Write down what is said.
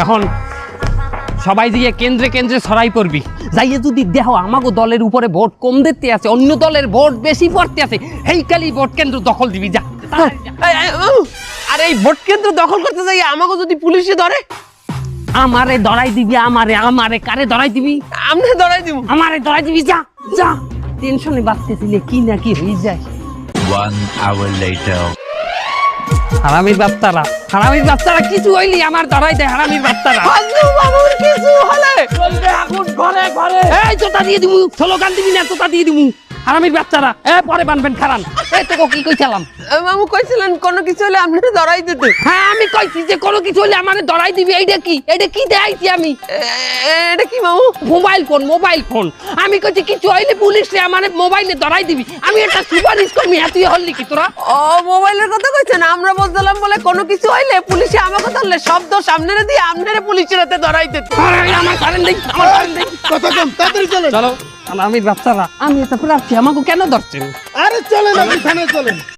এখন সবাই দিয়ে কেন্দ্রে কেন্দ্রে ছড়াই পড়বি, যাইয়ে যদি দেহ আমাগো দলের উপরে ভোট কম দিতে আছে, অন্য দলের ভোট বেশি পড়তে আছে, হেইকালি ভোট কেন্দ্র দখল দিবি, যা। আর এই ভোট কেন্দ্র দখল করতে যাই আমাকে যদি পুলিশে ধরে? আমারে ধরাই দিবি, আমারে কারে ধরাই দিবি? আমনে ধরাই দিব। আমারে ধরাই দিবি, যা যা। টেনশনে বাঁচতেছিলে কি না কি হয়ে যায়। 1 hour later. হারামির বাচ্চারা কিছু হইলি আমার ধরাই দেয়, হারামির বাচ্চারা। ফাজলু মামুর কিছু হলে আগুন ঘরে ঘরে। এই তোতা দিয়ে দিমু, স্লোগান দিবি না, তোতা দিয়ে দিমু। হারামির বাচ্চারা পরে বানবেন, খারান। এই তোকে কি কইছিলাম? মামু কইছিলেন কোনো কিছু হলে আপনি ধরাই দিতে। হ্যাঁ আমি কইছি যে কোনো কিছু হলে আমারে ধরাই দিবি। এইটা কি দেখাইছি আমি? এটা কি মামু? Mobile phone. আমি কইছি কিছু হইলে পুলিশে আমারে মোবাইলে ধরাই দিবি। আমি একটা সুপারিশ করবি, তুই হল্লি কি তোরা? ও মোবাইলের কথা কইছেন? আমরা বলছিলাম বলে কোনো কিছু হইলে পুলিশে আমাকে ধরলে শব্দ সামনে দিয়ে আপনারে পুলিশের হাতে ধরাই দিতে। আমার কারেন্ট দেই, কথা কম, তাড়াতাড়ি চলেন। চলো। হারামির বাচ্চারা, আমি এটা প্রার্থী, আমাকে কেন ধরছেন? আরে চলেন, আপনি থানায় চলেন।